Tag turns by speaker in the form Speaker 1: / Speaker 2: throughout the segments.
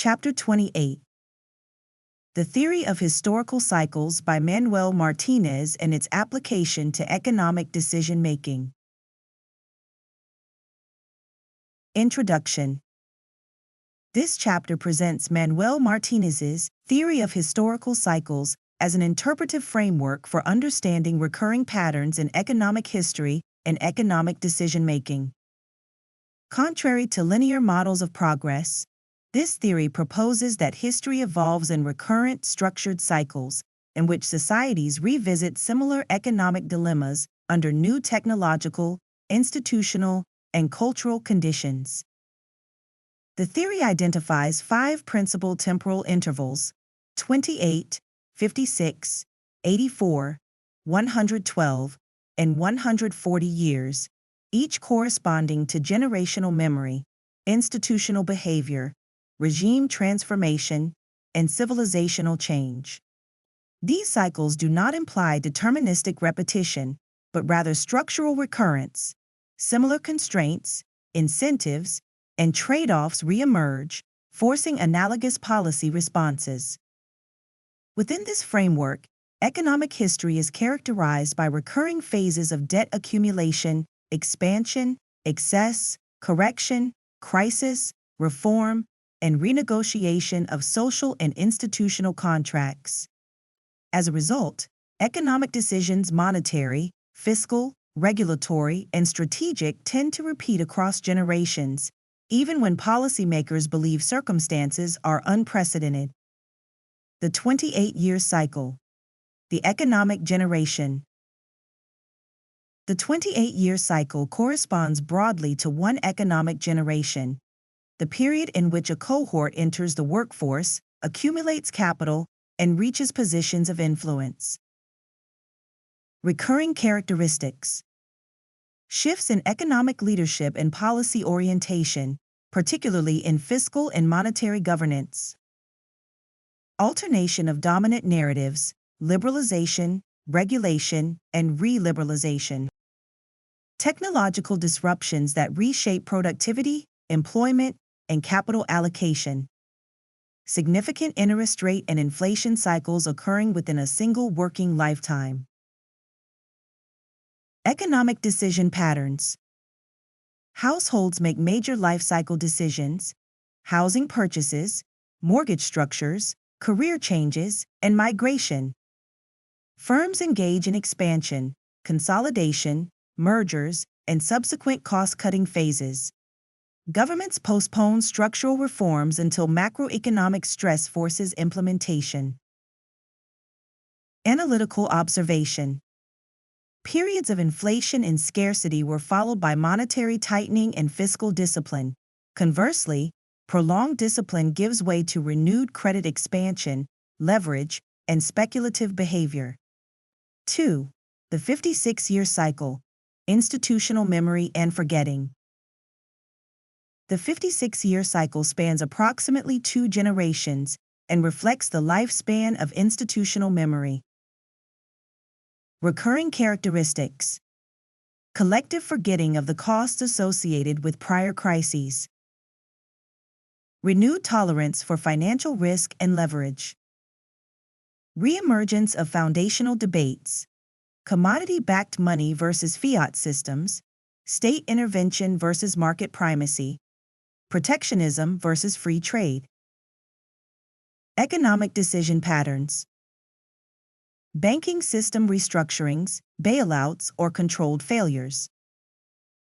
Speaker 1: Chapter 28. The Theory of Historical Cycles by Manuel Martínez and its Application to Economic Decision-Making. Introduction. This chapter presents Manuel Martínez's Theory of Historical Cycles as an interpretive framework for understanding recurring patterns in economic history and economic decision-making. Contrary to linear models of progress, this theory proposes that history evolves in recurrent, structured cycles, in which societies revisit similar economic dilemmas under new technological, institutional, and cultural conditions. The theory identifies 5 principal temporal intervals: 28, 56, 84, 112, and 140 years, each corresponding to generational memory, institutional behavior, regime transformation, and civilizational change. These cycles do not imply deterministic repetition, but rather structural recurrence. Similar constraints, incentives, and trade-offs re-emerge, forcing analogous policy responses. Within this framework, economic history is characterized by recurring phases of debt accumulation, expansion, excess, correction, crisis, reform, and renegotiation of social and institutional contracts. As a result, economic decisions, monetary, fiscal, regulatory, and strategic, tend to repeat across generations, even when policymakers believe circumstances are unprecedented. The 28-year cycle. The economic generation. The 28-year cycle corresponds broadly to one economic generation, the period in which a cohort enters the workforce, accumulates capital, and reaches positions of influence. Recurring characteristics. Shifts in economic leadership and policy orientation, particularly in fiscal and monetary governance. Alternation of dominant narratives, liberalization, regulation, and re-liberalization. Technological disruptions that reshape productivity, employment, and capital allocation. Significant interest rate and inflation cycles occurring within a single working lifetime. Economic decision patterns. Households make major life cycle decisions: housing purchases, mortgage structures, career changes, and migration. Firms engage in expansion, consolidation, mergers, and subsequent cost-cutting phases. Governments postpone structural reforms until macroeconomic stress forces implementation. Analytical observation. Periods of inflation and scarcity were followed by monetary tightening and fiscal discipline. Conversely, prolonged discipline gives way to renewed credit expansion, leverage, and speculative behavior. 2. The 56-year cycle. Institutional memory and forgetting. The 56-year cycle spans approximately 2 generations and reflects the lifespan of institutional memory. Recurring characteristics. Collective forgetting of the costs associated with prior crises. Renewed tolerance for financial risk and leverage. Reemergence of foundational debates. Commodity-backed money versus fiat systems, state intervention versus market primacy, protectionism versus free trade. Economic decision patterns. Banking system restructurings, bailouts, or controlled failures.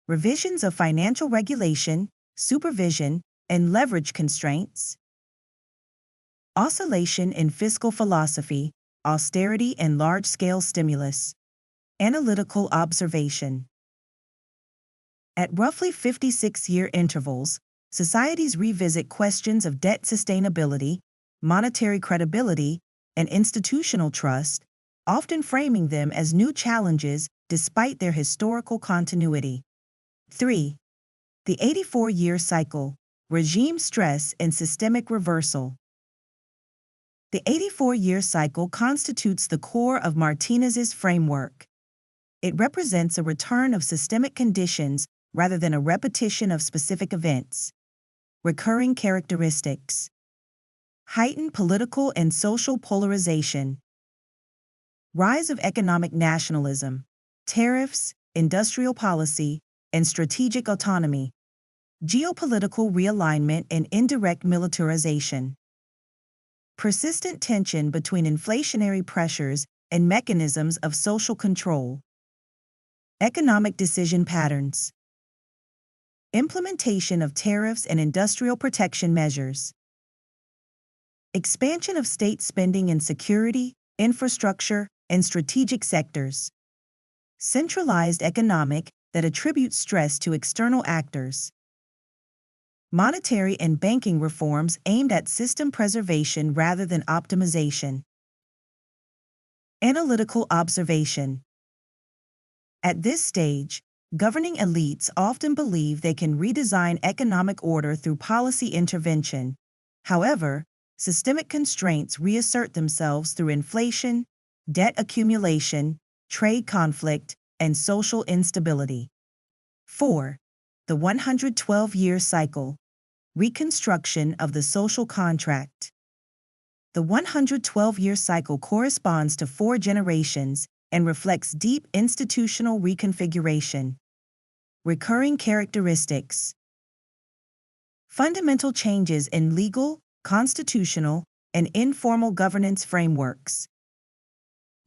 Speaker 1: Revisions of financial regulation, supervision, and leverage constraints. Oscillation in fiscal philosophy, austerity and large-scale stimulus. Analytical observation. At roughly 56-year intervals, societies revisit questions of debt sustainability, monetary credibility, and institutional trust, often framing them as new challenges despite their historical continuity. 3. The 84-year cycle. Regime stress and systemic reversal. The 84-year cycle constitutes the core of Martínez's framework. It represents a return of systemic conditions rather than a repetition of specific events. Recurring characteristics. Heightened political and social polarization. Rise of economic nationalism. Tariffs, industrial policy, and strategic autonomy. Geopolitical realignment and indirect militarization. Persistent tension between inflationary pressures and mechanisms of social control. Economic decision patterns. Implementation of tariffs and industrial protection measures. Expansion of state spending in security, infrastructure, and strategic sectors. Centralized economic that attributes stress to external actors. Monetary and banking reforms aimed at system preservation rather than optimization. Analytical observation. At this stage, governing elites often believe they can redesign economic order through policy intervention. However, systemic constraints reassert themselves through inflation, debt accumulation, trade conflict, and social instability. 4. The 112-year cycle. Reconstruction of the social contract. The 112-year cycle corresponds to 4 generations and reflects deep institutional reconfiguration. Recurring characteristics. Fundamental changes in legal, constitutional, and informal governance frameworks.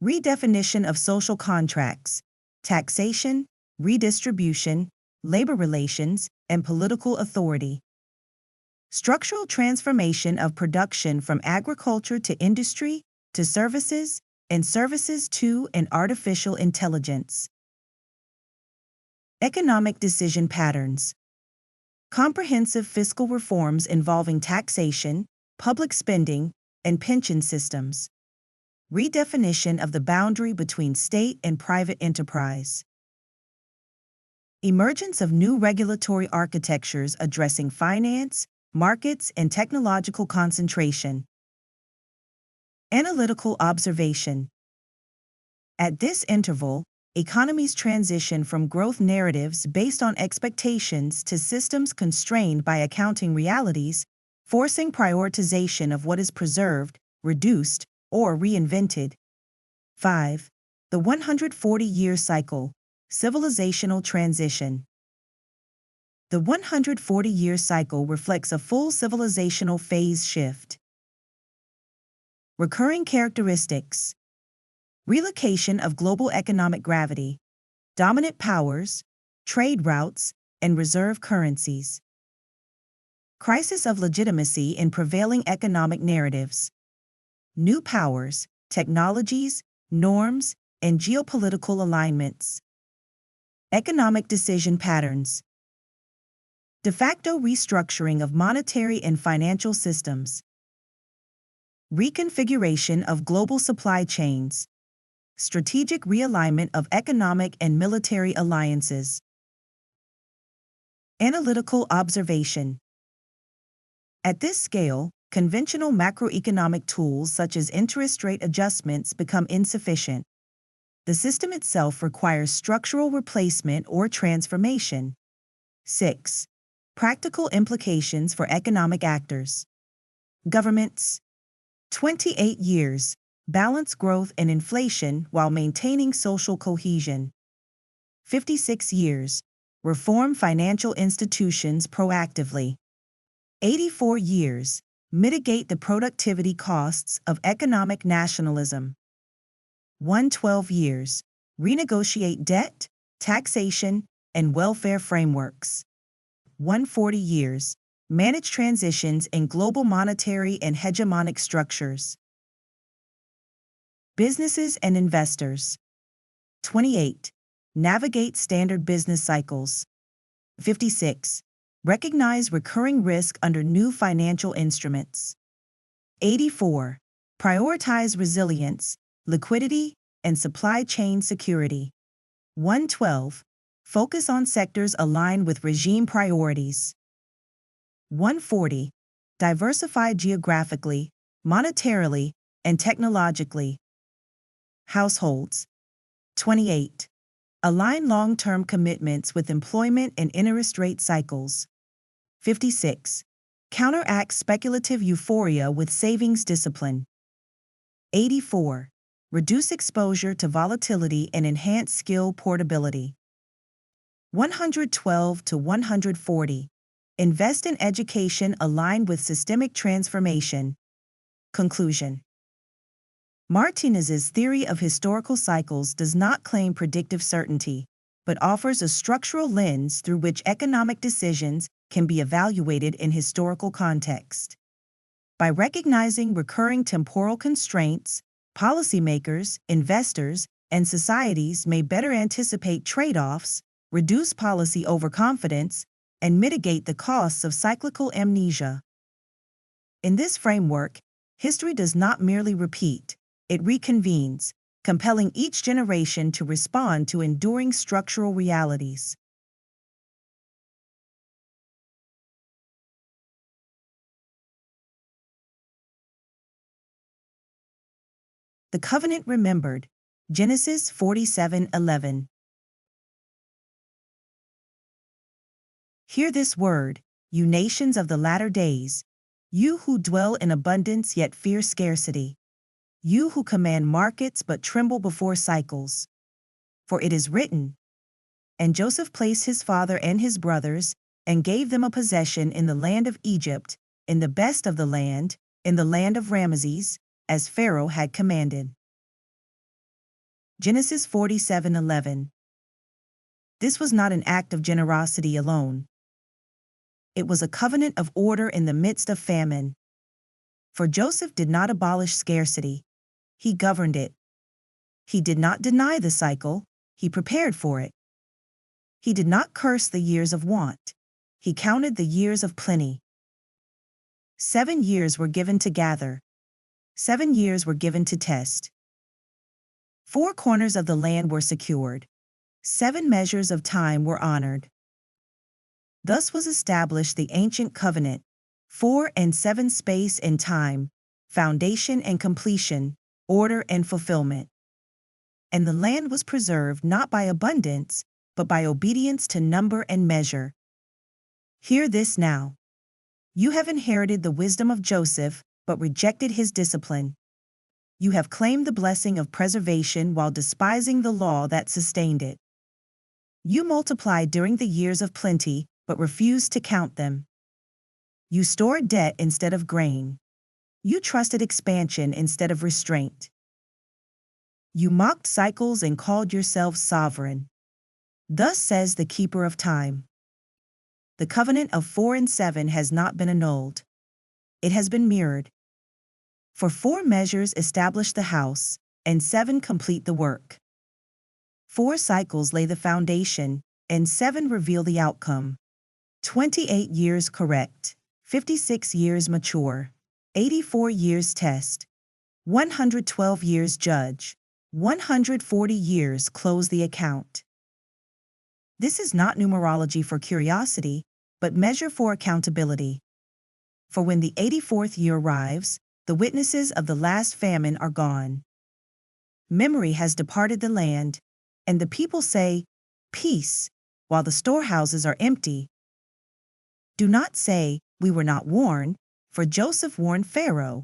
Speaker 1: Redefinition of social contracts, taxation, redistribution, labor relations, and political authority. Structural transformation of production from agriculture to industry, to services, and services to and artificial intelligence. Economic decision patterns. Comprehensive fiscal reforms involving taxation, public spending, and pension systems. Redefinition of the boundary between state and private enterprise. Emergence of new regulatory architectures addressing finance, markets, and technological concentration. Analytical observation. At this interval, economies transition from growth narratives based on expectations to systems constrained by accounting realities, forcing prioritization of what is preserved, reduced, or reinvented. 5. The 140-year cycle. Civilizational transition. The 140-year cycle reflects a full civilizational phase shift. Recurring characteristics. Relocation of global economic gravity, dominant powers, trade routes, and reserve currencies. Crisis of legitimacy in prevailing economic narratives. New powers, technologies, norms, and geopolitical alignments. Economic decision patterns. De facto restructuring of monetary and financial systems. Reconfiguration of global supply chains. Strategic realignment of economic and military alliances. Analytical observation. At this scale, conventional macroeconomic tools such as interest rate adjustments become insufficient. The system itself requires structural replacement or transformation. 6. Practical implications for economic actors. Governments. 28 years. Balance growth and inflation while maintaining social cohesion. 56 years. Reform financial institutions proactively. 84 years. Mitigate the productivity costs of economic nationalism. 112 years. Renegotiate debt, taxation, and welfare frameworks. 140 years. Manage transitions in global monetary and hegemonic structures. Businesses and investors. 28. Navigate standard business cycles. 56. Recognize recurring risk under new financial instruments. 84. Prioritize resilience, liquidity, and supply chain security. 112. Focus on sectors aligned with regime priorities. 140. Diversify geographically, monetarily, and technologically. Households. 28. Align long-term commitments with employment and interest rate cycles. 56. Counteract speculative euphoria with savings discipline. 84. Reduce exposure to volatility and enhance skill portability. 112 to 140. Invest in education aligned with systemic transformation. Conclusion. Martinez's theory of historical cycles does not claim predictive certainty, but offers a structural lens through which economic decisions can be evaluated in historical context. By recognizing recurring temporal constraints, policymakers, investors, and societies may better anticipate trade-offs, reduce policy overconfidence, and mitigate the costs of cyclical amnesia. In this framework, history does not merely repeat, it reconvenes, compelling each generation to respond to enduring structural realities. The covenant remembered. Genesis 47:11. Hear this word, you nations of the latter days, you who dwell in abundance yet fear scarcity, you who command markets but tremble before cycles. For it is written, and Joseph placed his father and his brothers, and gave them a possession in the land of Egypt, in the best of the land, in the land of Ramesses, as Pharaoh had commanded. Genesis 47:11. This was not an act of generosity alone. It was a covenant of order in the midst of famine. For Joseph did not abolish scarcity, he governed it. He did not deny the cycle, he prepared for it. He did not curse the years of want, he counted the years of plenty. 7 years were given to gather. 7 years were given to test. 4 corners of the land were secured. 7 measures of time were honored. Thus was established the ancient covenant, 4 and 7 space and time, foundation and completion, order and fulfillment. And the land was preserved not by abundance, but by obedience to number and measure. Hear this now. You have inherited the wisdom of Joseph, but rejected his discipline. You have claimed the blessing of preservation while despising the law that sustained it. You multiplied during the years of plenty, but refused to count them. You stored debt instead of grain. You trusted expansion instead of restraint. You mocked cycles and called yourselves sovereign. Thus says the keeper of time. The covenant of 4 and 7 has not been annulled. It has been mirrored. For 4 measures establish the house, and 7 complete the work. 4 cycles lay the foundation, and 7 reveal the outcome. 28 years correct, 56 years mature, 84 years test, 112 years judge, 140 years close the account. This is not numerology for curiosity, but measure for accountability. For when the 84th year arrives, the witnesses of the last famine are gone. Memory has departed the land, and the people say, peace, while the storehouses are empty. Do not say, we were not warned, for Joseph warned Pharaoh.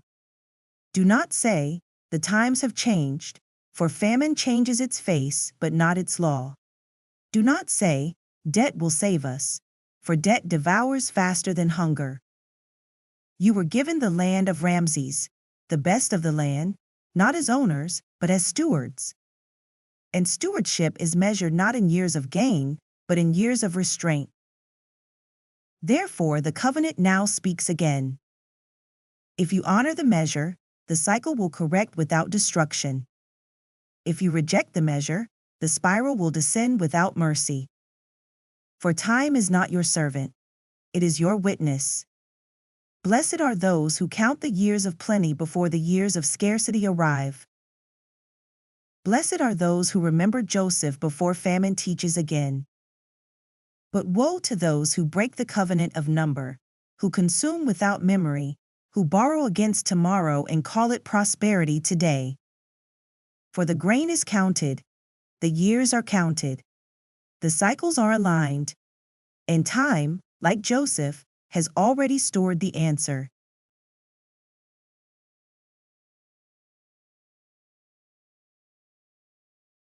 Speaker 1: Do not say, the times have changed, for famine changes its face but not its law. Do not say, debt will save us, for debt devours faster than hunger. You were given the land of Ramesses, the best of the land, not as owners, but as stewards. And stewardship is measured not in years of gain, but in years of restraint. Therefore, the covenant now speaks again. If you honor the measure, the cycle will correct without destruction. If you reject the measure, the spiral will descend without mercy. For time is not your servant, it is your witness. Blessed are those who count the years of plenty before the years of scarcity arrive. Blessed are those who remember Joseph before famine teaches again. But woe to those who break the covenant of number, who consume without memory, who borrow against tomorrow and call it prosperity today. For the grain is counted, the years are counted, the cycles are aligned, and time, like Joseph, has already stored the answer,